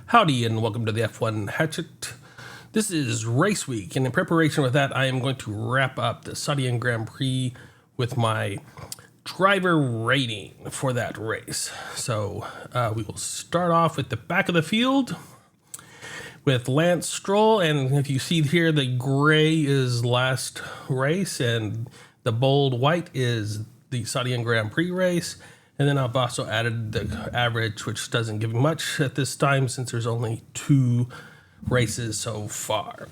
Howdy and welcome to the F1 Hatchet. This is race week, and in preparation with that, I am going to wrap up the Saudi Grand Prix with my driver rating for that race. So we will start off with the back of the field with Lance Stroll, and if you see here, the gray is last race, and the bold white is the Saudi Grand Prix race. And then I've also added the average, which doesn't give much at this time since there's only 2 races so far.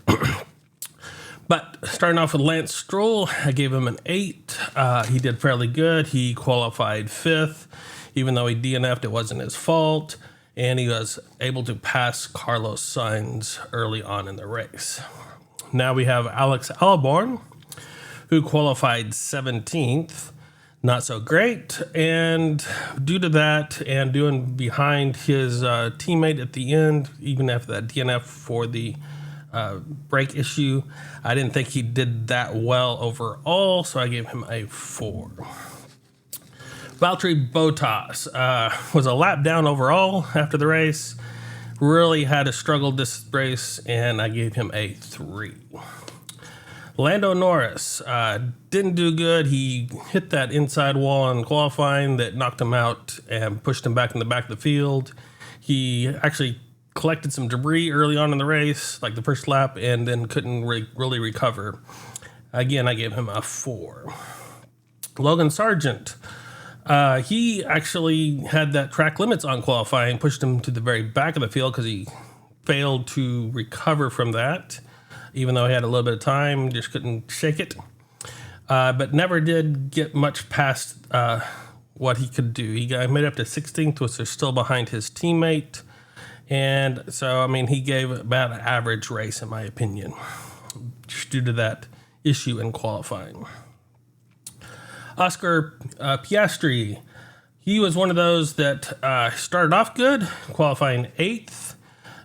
But starting off with Lance Stroll, I gave him an 8. He did fairly good. He qualified 5th. Even though he DNF'd, it wasn't his fault. And he was able to pass Carlos Sainz early on in the race. Now we have Alex Albon, who qualified 17th. Not so great, and due to that and doing behind his teammate at the end, even after that DNF for the brake issue, I didn't think he did that well overall, so I gave him a 4. Valtteri Bottas was a lap down overall after the race, really had a struggle this race, and I gave him a 3. Lando Norris didn't do good. He hit that inside wall in qualifying that knocked him out and pushed him back in the back of the field. He actually collected some debris early on in the race, like the first lap, and then couldn't really recover. Again, I gave him a 4. Logan Sargent, he actually had that track limits on qualifying, pushed him to the very back of the field because he failed to recover from that. Even though he had a little bit of time, just couldn't shake it. But never did get much past what he could do. He got made up to 16th, which is still behind his teammate. And so, I mean, he gave about an average race, in my opinion, just due to that issue in qualifying. Oscar Piastri, he was one of those that started off good, qualifying 8th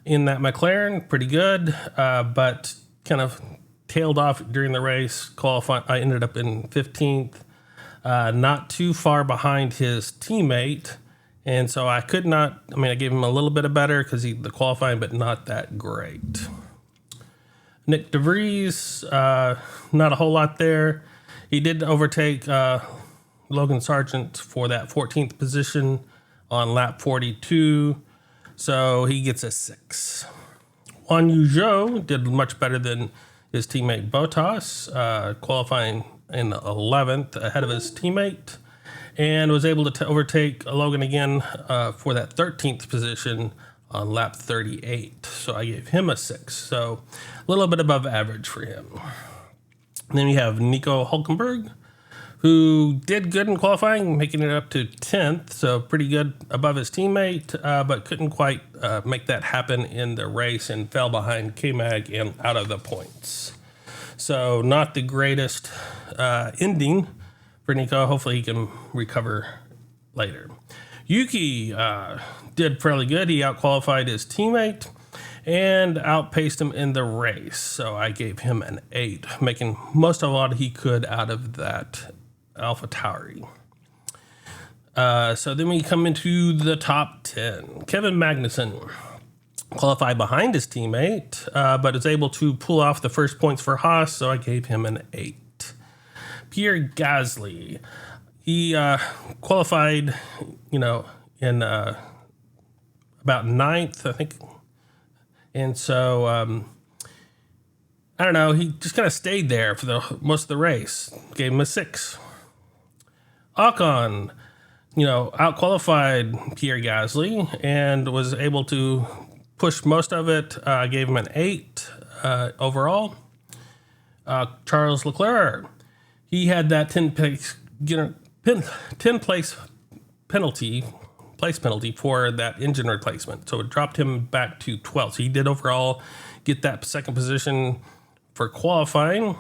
in that McLaren, pretty good, but kind of tailed off during the race. I ended up in 15th, not too far behind his teammate. And so I gave him a little bit of better because the qualifying, but not that great. Nick DeVries, not a whole lot there. He did overtake Logan Sargent for that 14th position on lap 42. So he gets a 6. Juan Zhou did much better than his teammate Bottas, qualifying in 11th ahead of his teammate, and was able to overtake Logan again for that 13th position on lap 38. So I gave him a 6. So a little bit above average for him. And then we have Nico Hülkenberg, who did good in qualifying, making it up to 10th, so pretty good above his teammate, but couldn't quite make that happen in the race and fell behind K-Mag and out of the points. So not the greatest ending for Nico. Hopefully he can recover later. Yuki did fairly good. He outqualified his teammate and outpaced him in the race, so I gave him an 8, making most of what he could out of that AlphaTauri. So then we come into the top 10. Kevin Magnussen qualified behind his teammate, but is able to pull off the first points for Haas, so I gave him an 8. Pierre Gasly, he qualified, in about 9th, I think. And so, I don't know, he just kind of stayed there for most of the race. Gave him a 6. Ocon, outqualified Pierre Gasly and was able to push most of it. I gave him an 8 overall. Charles Leclerc, he had that 10 place penalty for that engine replacement. So it dropped him back to 12th. So he did overall get that second position for qualifying,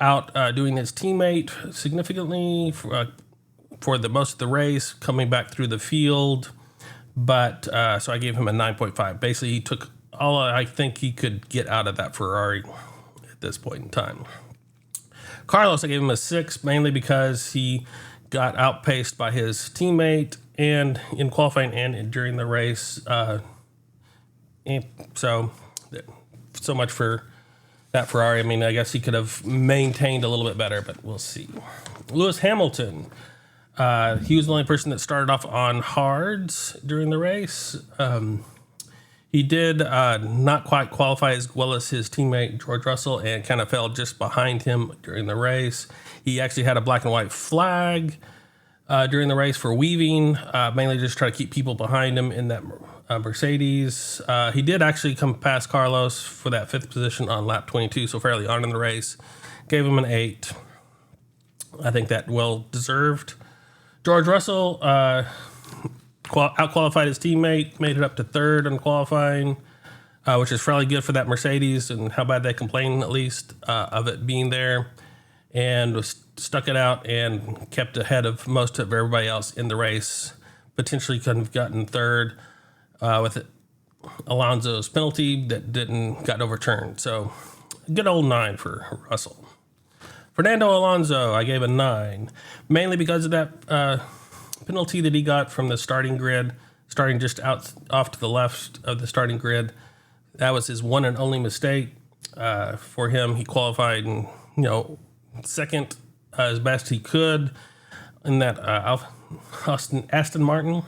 outdoing his teammate significantly for the most of the race, coming back through the field. But so I gave him a 9.5. Basically, he took all I think he could get out of that Ferrari at this point in time. Carlos, I gave him a 6, mainly because he got outpaced by his teammate and in qualifying and during the race, So much for that Ferrari. I mean, I guess he could have maintained a little bit better, but we'll see. Lewis Hamilton. He was the only person that started off on hards during the race. He did not quite qualify as well as his teammate George Russell and kind of fell just behind him during the race. He actually had a black and white flag during the race for weaving, mainly just try to keep people behind him in that Mercedes. He did actually come past Carlos for that 5th position on lap 22, so fairly on in the race. Gave him an 8. I think that well deserved. George Russell out-qualified his teammate, made it up to 3rd in qualifying, which is fairly good for that Mercedes, and how bad they complain, at least, of it being there, and stuck it out and kept ahead of most of everybody else in the race. Potentially could have gotten 3rd with Alonso's penalty that got overturned. So good old 9 for Russell. Fernando Alonso, I gave a 9, mainly because of that penalty that he got from the starting grid, starting just off to the left of the starting grid. That was his one and only mistake for him. He qualified in, 2nd as best he could in that Aston Martin,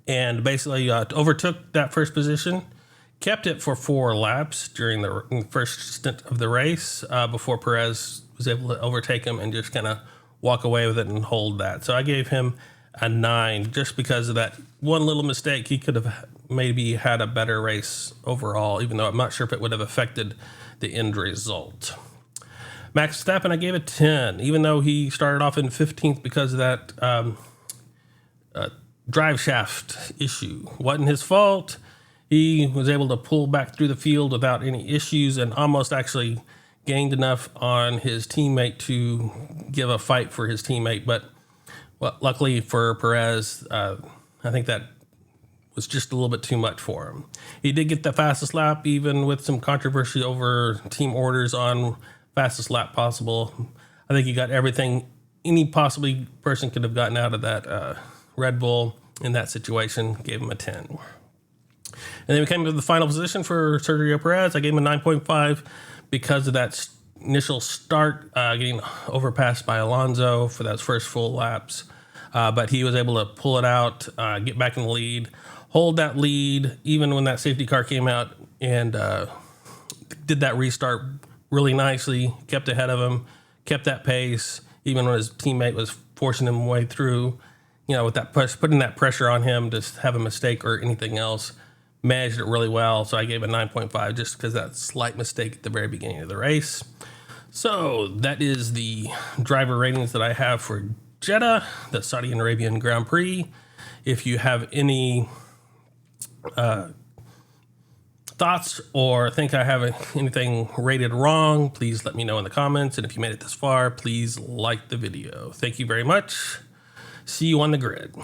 and basically overtook that 1st position. Kept it for 4 laps during the first stint of the race before Perez was able to overtake him and just kind of walk away with it and hold that. So I gave him a 9 just because of that one little mistake. He could have maybe had a better race overall, even though I'm not sure if it would have affected the end result. Max Verstappen, I gave a 10, even though he started off in 15th because of that drive shaft issue. Wasn't his fault. He was able to pull back through the field without any issues and almost actually gained enough on his teammate to give a fight for his teammate. But luckily for Perez, I think that was just a little bit too much for him. He did get the fastest lap, even with some controversy over team orders on fastest lap possible. I think he got everything any possibly person could have gotten out of that Red Bull in that situation. Gave him a 10. And then we came to the final position for Sergio Perez. I gave him a 9.5 because of that initial start, getting overpassed by Alonso for those first full laps. But he was able to pull it out, get back in the lead, hold that lead, even when that safety car came out, and did that restart really nicely, kept ahead of him, kept that pace, even when his teammate was forcing him way through, with that putting that pressure on him to have a mistake or anything else. Managed it really well, so I gave it 9.5 just because that slight mistake at the very beginning of the race. So that is the driver ratings that I have for Jeddah, the Saudi Arabian Grand Prix. If you have any thoughts or think I have anything rated wrong, please let me know in the comments. And if you made it this far, please like the video. Thank you very much. See you on the grid.